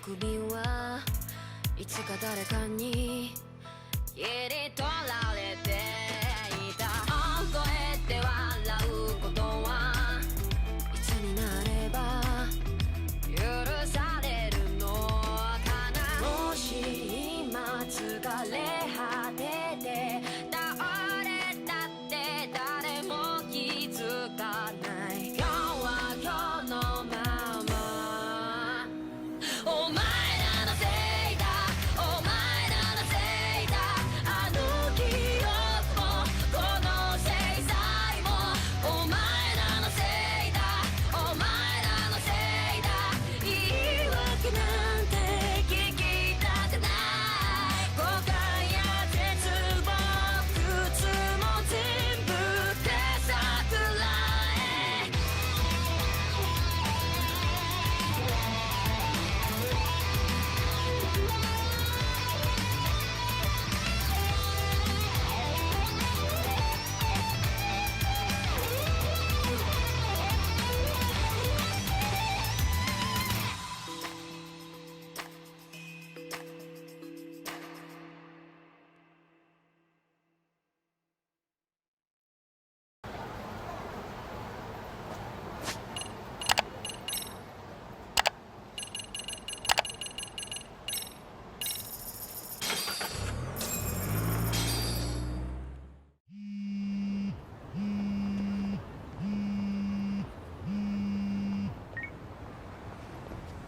首はいつか誰かに切り取られていた。覚えて笑うことはいつになれば許されるのかな。もし今疲れ果てて倒れたって誰も気づかない。今日は今日のまま。お前らのせいだ、お前らのせいだ。あの記憶もこの制裁もお前らのせいだ、お前らのせいだ。言い訳なんて聞きたくない。誤解や絶望苦痛も全部手さくらえ。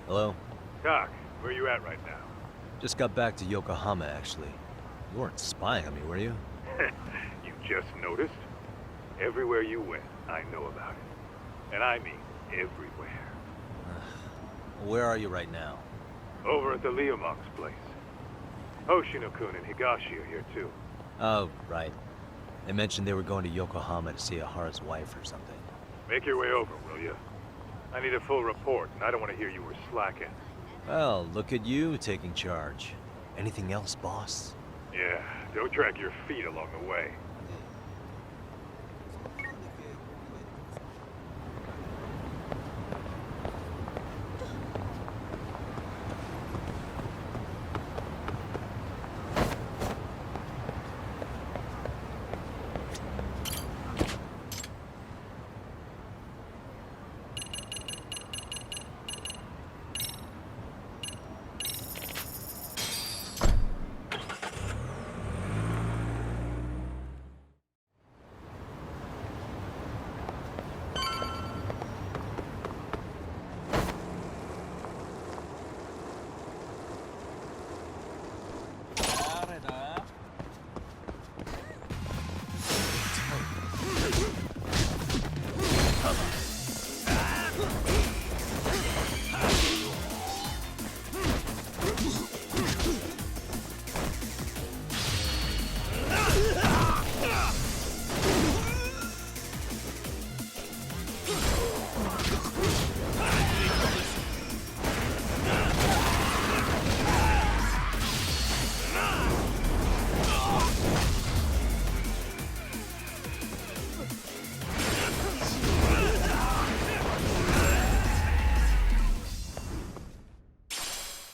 Hello? Doc, where are you at right now? Just got back to Yokohama, actually. You weren't spying on me, were you? You just noticed? Everywhere you went, I know about it. And I mean everywhere. Where are you right now? Over at the Leomonk's place. Hoshino-kun and Higashi are here too. Oh, right. They mentioned they were going to Yokohama to see Ahara's wife or something. Make your way over, will you? I need a full report, and I don't want to hear you were slacking. Well, look at you taking charge. Anything else, boss? Yeah, don't drag your feet along the way.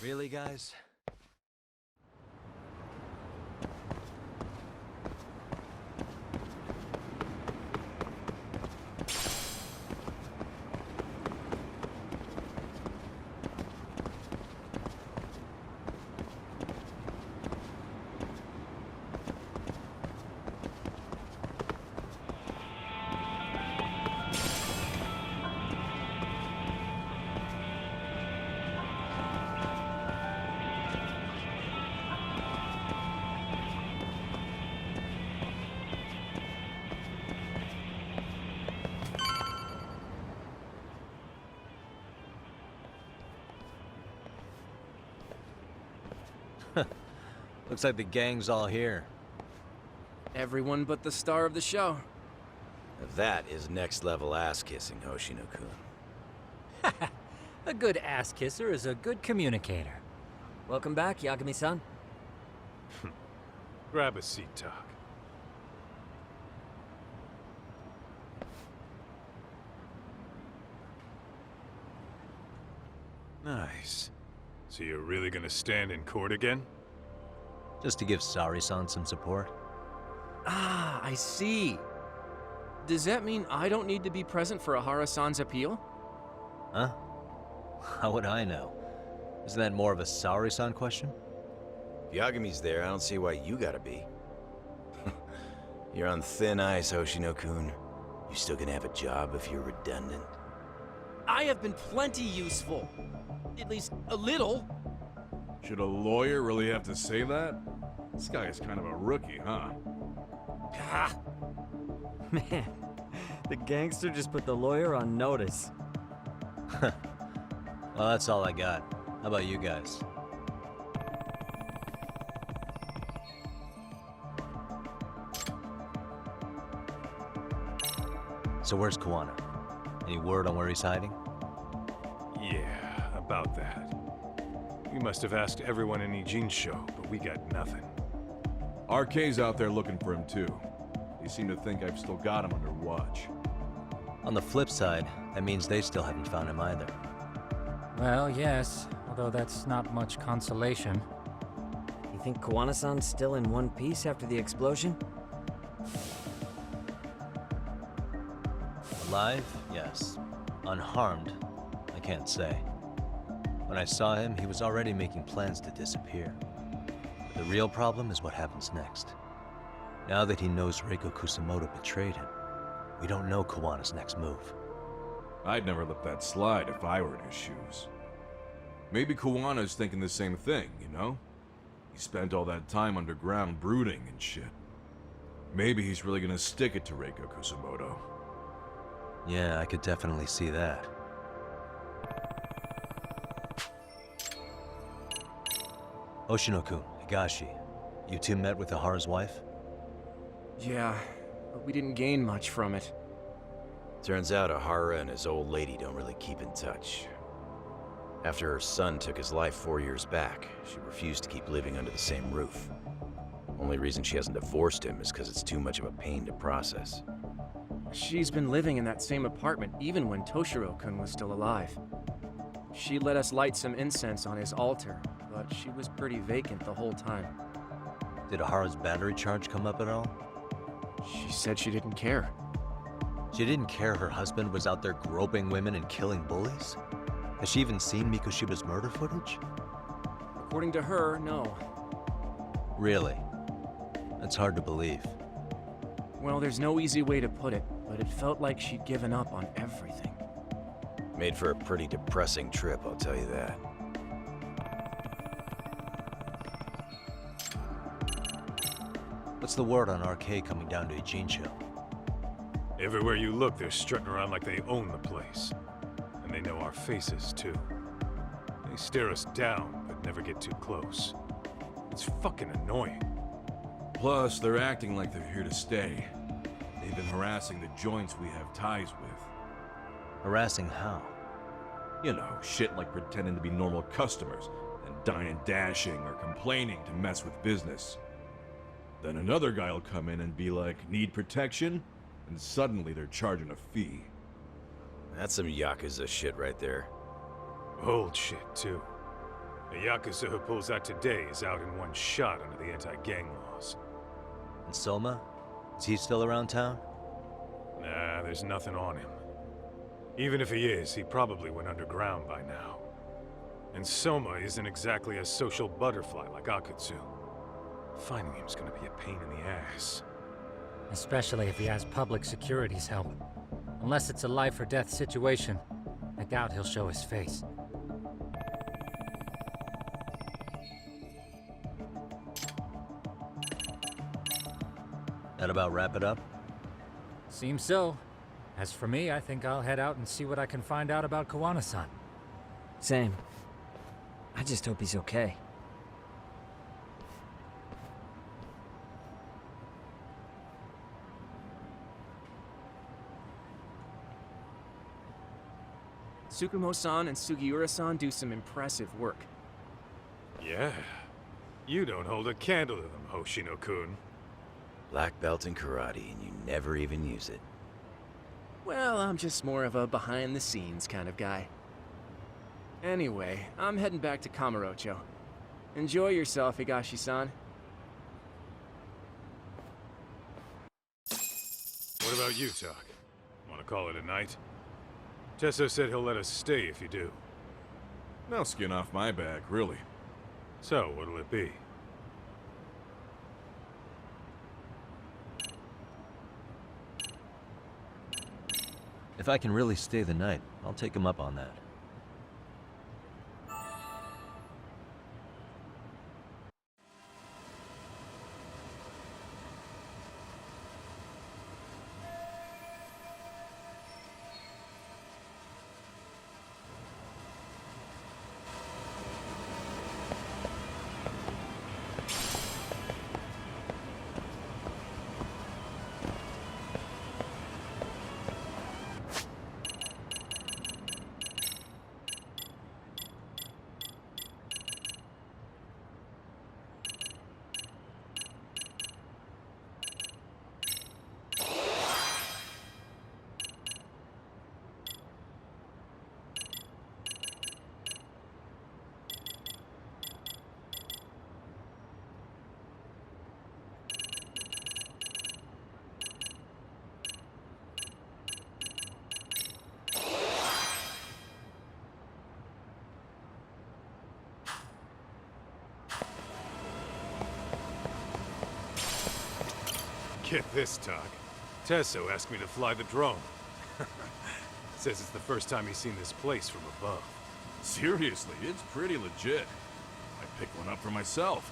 Really, guys? Looks like the gang's all here. Everyone but the star of the show. That is next-level ass-kissing, Hoshino-kun. A good ass kisser is a good communicator. Welcome back, Yagami-san. Grab a seat, Doc. Nice. So you're really gonna stand in court again? Just to give Sari-san some support. Ah, I see. Does that mean I don't need to be present for Ahara-san's appeal? Huh? How would I know? Isn't that more of a Sari-san question? If Yagami's there, I don't see why you gotta be. You're on thin ice, Hoshino-kun. You still gonna have a job if you're redundant? I have been plenty useful. At least a little. Should a lawyer really have to say that? This guy is kind of a rookie, huh? Ah, Man, the gangster just put the lawyer on notice. Well, that's all I got. How about you guys? So where's Kawana? Any word on where he's hiding? Yeah, about that. We must have asked everyone in Ijincho, but we got nothing. RK's out there looking for him too. They seem to think I've still got him under watch. On the flip side, that means they still haven't found him either. Well, yes, although that's not much consolation. You think Kawana-san's still in one piece after the explosion? Alive? Yes. Unharmed? I can't say. When I saw him, he was already making plans to disappear. But the real problem is what happens next. Now that he knows Reiko Kusamoto betrayed him, we don't know Kawana's next move. I'd never let that slide if I were in his shoes. Maybe Kawana's thinking the same thing, you know? He spent all that time underground brooding and shit. Maybe he's really gonna stick it to Reiko Kusamoto. Yeah, I could definitely see that. Oshino-kun, Higashi, you two met with Ahara's wife? yeah, but we didn't gain much from it. Turns out Ahara and his old lady don't really keep in touch. After her son took his life 4 years back, she refused to keep living under the same roof. Only reason she hasn't divorced him is because it's too much of a pain to process. She's been living in that same apartment even when Toshiro-kun was still alive. She let us light some incense on his altar, but she was pretty vacant the whole time. Did Ahara's battery charge come up at all? She said she didn't care. She didn't care her husband was out there groping women and killing bullies? Has she even seen Mikoshiba's murder footage? According to her, no. Really? That's hard to believe. Well, there's no easy way to put it, but it felt like she'd given up on everything. Made for a pretty depressing trip, I'll tell you that. What's the word on RK coming down to Ijincho? Everywhere you look, they're strutting around like they own the place. And they know our faces, too. They stare us down, but never get too close. It's fucking annoying. Plus, they're acting like they're here to stay. They've been harassing the joints we have ties with. Harassing how? You know, shit like pretending to be normal customers and dying and dashing or complaining to mess with business. Then another guy will come in and be like, need protection? And suddenly they're charging a fee. That's some Yakuza shit right there. Old shit, too. The Yakuza who pulls that today is out in one shot under the anti-gang laws. And Soma? Is he still around town? Nah, there's nothing on him. Even if he is, he probably went underground by now. And Soma isn't exactly a social butterfly like Akutsu. Finding him's gonna be a pain in the ass. Especially if he has public security's help. Unless it's a life or death situation, I doubt he'll show his face. That about wrap it up? Seems so. As for me, I think I'll head out and see what I can find out about Kawana-san. Same. I just hope he's okay. Tsukumo-san and Sugiura-san do some impressive work. Yeah. You don't hold a candle to them, Hoshino-kun. Black belt in karate, and you never even use it. Well, I'm just more of a behind-the-scenes kind of guy. Anyway, I'm heading back to Kamurocho. Enjoy yourself, Higashi-san. What about you, Tak? Want to call it a night? Tesso said he'll let us stay if you do. No skin off my back, really. So, what'll it be? If I can really stay the night, I'll take him up on that. Get this, Tak. Tesso asked me to fly the drone. Says it's the first time he's seen this place from above. Seriously, it's pretty legit. I picked one up for myself.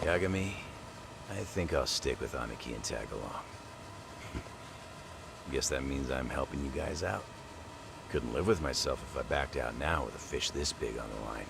Yagami, I think I'll stick with Aniki and tag along. Guess that means I'm helping you guys out. Couldn't live with myself if I backed out now with a fish this big on the line.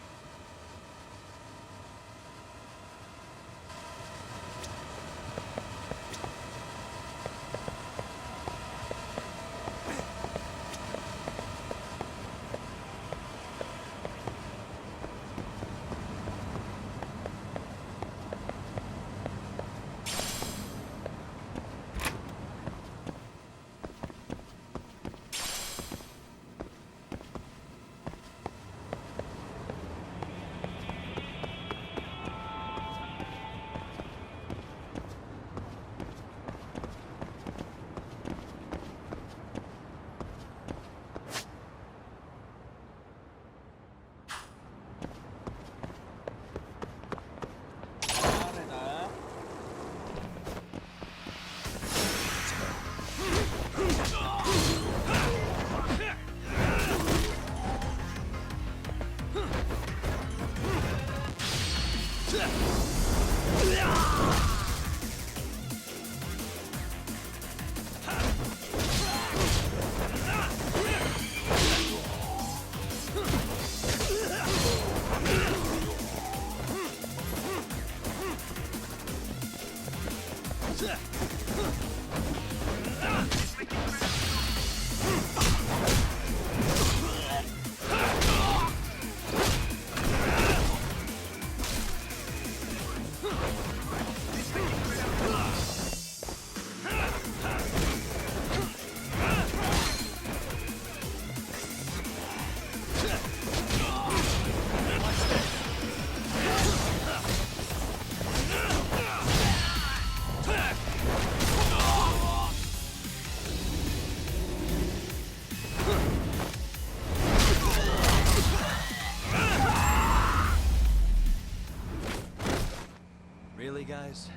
Really, guys?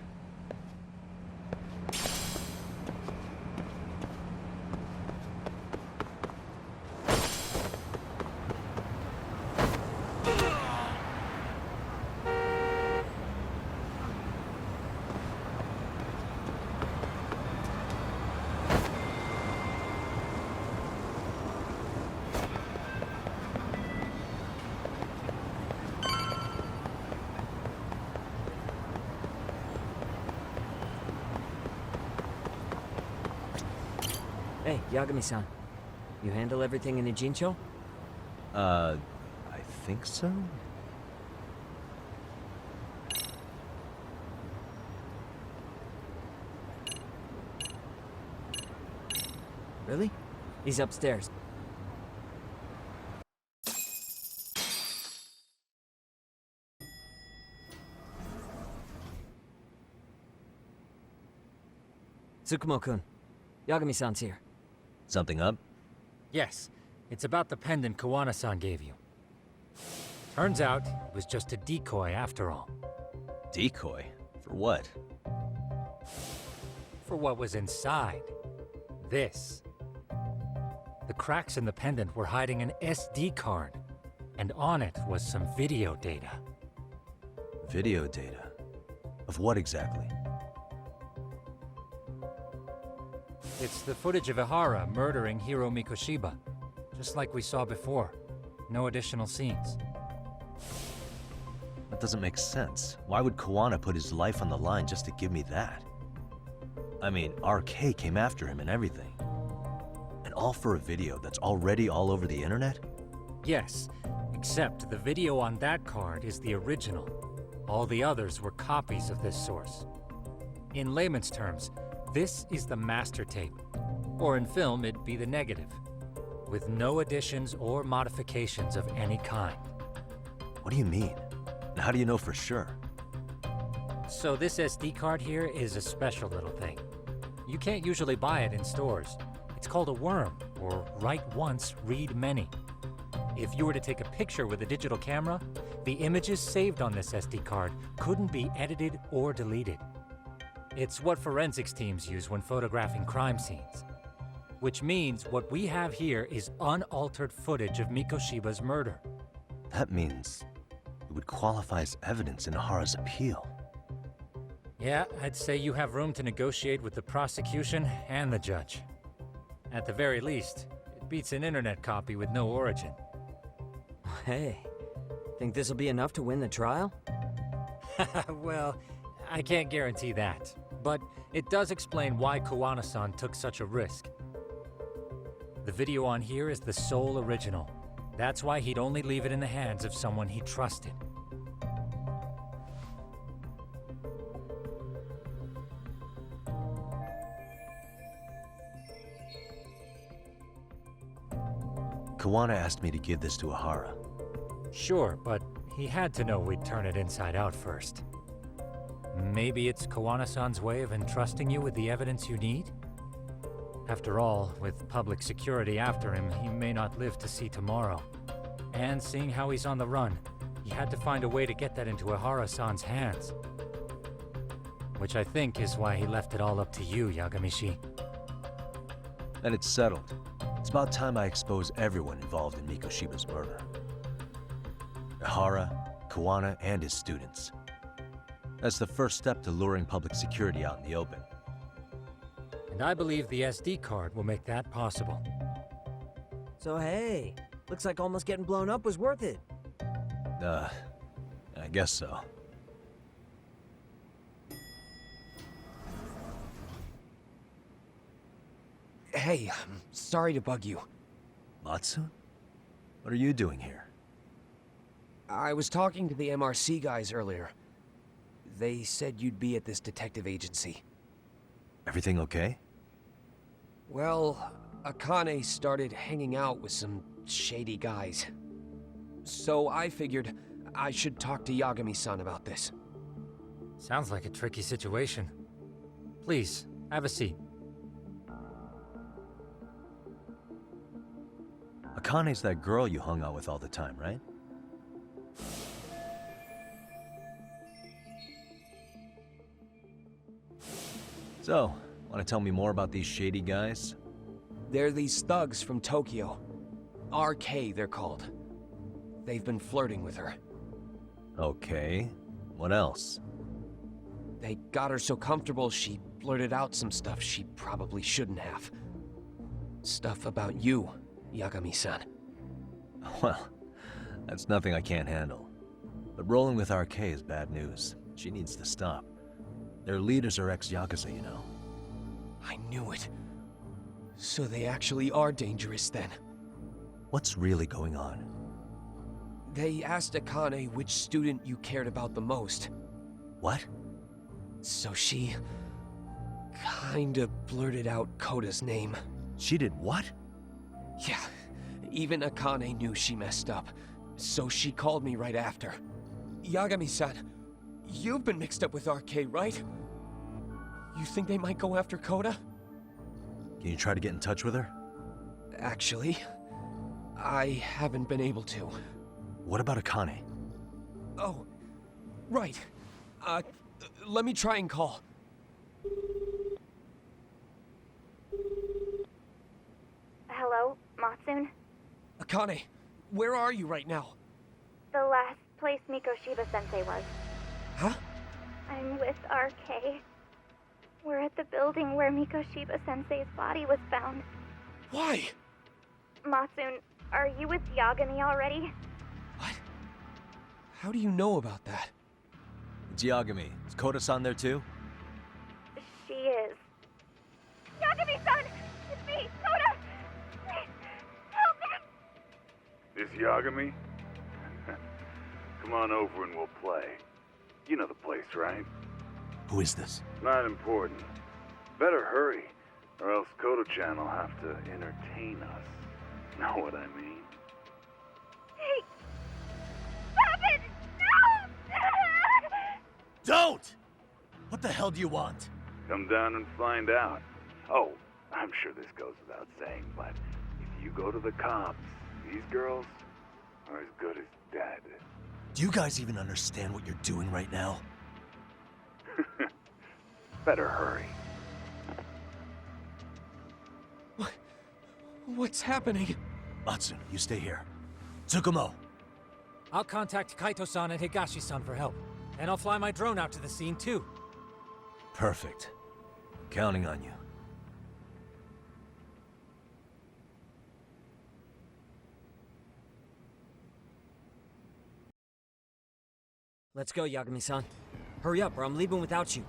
Hey, Yagami-san. You handle everything in the Jincho? I think so? Really? He's upstairs. Tsukumo-kun, Yagami-san's here. Something up? Yes, it's about the pendant Kawana-san gave you. Turns out, it was just a decoy after all. Decoy? For what? For what was inside. This. The cracks in the pendant were hiding an SD card, and on it was some video data. Video data? Of what exactly? It's the footage of Ihara murdering Hiro Mikoshiba, just like we saw before. No additional scenes. That doesn't make sense. Why would Kawana put his life on the line just to give me that? I mean, RK came after him and everything. And all for a video that's already all over the internet? Yes, except the video on that card is the original. All the others were copies of this source. In layman's terms, this is the master tape. Or in film, it'd be the negative. With no additions or modifications of any kind. What do you mean? And how do you know for sure? So this SD card here is a special little thing. You can't usually buy it in stores. It's called a worm, or write once, read many. If you were to take a picture with a digital camera, the images saved on this SD card couldn't be edited or deleted. It's what forensics teams use when photographing crime scenes. Which means what we have here is unaltered footage of Mikoshiba's murder. That means it would qualify as evidence in Ihara's appeal. Yeah, I'd say you have room to negotiate with the prosecution and the judge. At the very least, it beats an internet copy with no origin. Hey, think this'll be enough to win the trial? Well, I can't guarantee that, but it does explain why Kawana-san took such a risk. The video on here is the sole original. That's why he'd only leave it in the hands of someone he trusted. Kawana asked me to give this to Ihara. Sure, but he had to know we'd turn it inside out first. Maybe it's Kawana-san's way of entrusting you with the evidence you need? After all, with public security after him, he may not live to see tomorrow. And seeing how he's on the run, he had to find a way to get that into Ihara-san's hands. Which I think is why he left it all up to you, Yagamishi. And it's settled. It's about time I expose everyone involved in Mikoshiba's murder. Ihara, Kawana, and his students. That's the first step to luring public security out in the open. And I believe the SD card will make that possible. So hey, looks like almost getting blown up was worth it. I guess so. Hey, I'm sorry to bug you. Matsu? What are you doing here? I was talking to the MRC guys earlier. They said you'd be at this detective agency. Everything okay? Well, Akane started hanging out with some shady guys. So I figured I should talk to Yagami-san about this. Sounds like a tricky situation. Please, have a seat. Akane's that girl you hung out with all the time, right? So, want to tell me more about these shady guys? They're these thugs from Tokyo. RK, they're called. They've been flirting with her. Okay. What else? They got her so comfortable she blurted out some stuff she probably shouldn't have. Stuff about you, Yagami-san. Well, that's nothing I can't handle. But rolling with RK is bad news. She needs to stop. Their leaders are ex-Yakuza, you know. I knew it. So they actually are dangerous then. What's really going on? They asked Akane which student you cared about the most. What? So she kinda blurted out Koda's name. She did what? Yeah, even Akane knew she messed up, so she called me right after. Yagami-san, you've been mixed up with RK, right? You think they might go after Koda? Can you try to get in touch with her? Actually, I haven't been able to. What about Akane? Oh, right. Let me try and call. Hello, Matsun? Akane, where are you right now? The last place Mikoshiba-sensei was. Huh? I'm with RK. We're at the building where Mikoshiba-sensei's body was found. Why? Matsun, are you with Yagami already? What? How do you know about that? It's Yagami. Is Koda-san there too? She is. Yagami-san! It's me, Koda! Please, help me! This Yagami? Come on over and we'll play. You know the place, right? Who is this? Not important. Better hurry, or else Kodo-chan will have to entertain us. Know what I mean? Hey! Stop it! No! Don't! What the hell do you want? Come down and find out. Oh, I'm sure this goes without saying, but if you go to the cops, these girls are as good as dead. Do you guys even understand what you're doing right now? Better hurry. What's happening? Matsun, you stay here. Tsukumo! I'll contact Kaito-san and Higashi-san for help. And I'll fly my drone out to the scene, too. Perfect. Counting on you. Let's go, Yagami-san. Hurry up, or I'm leaving without you.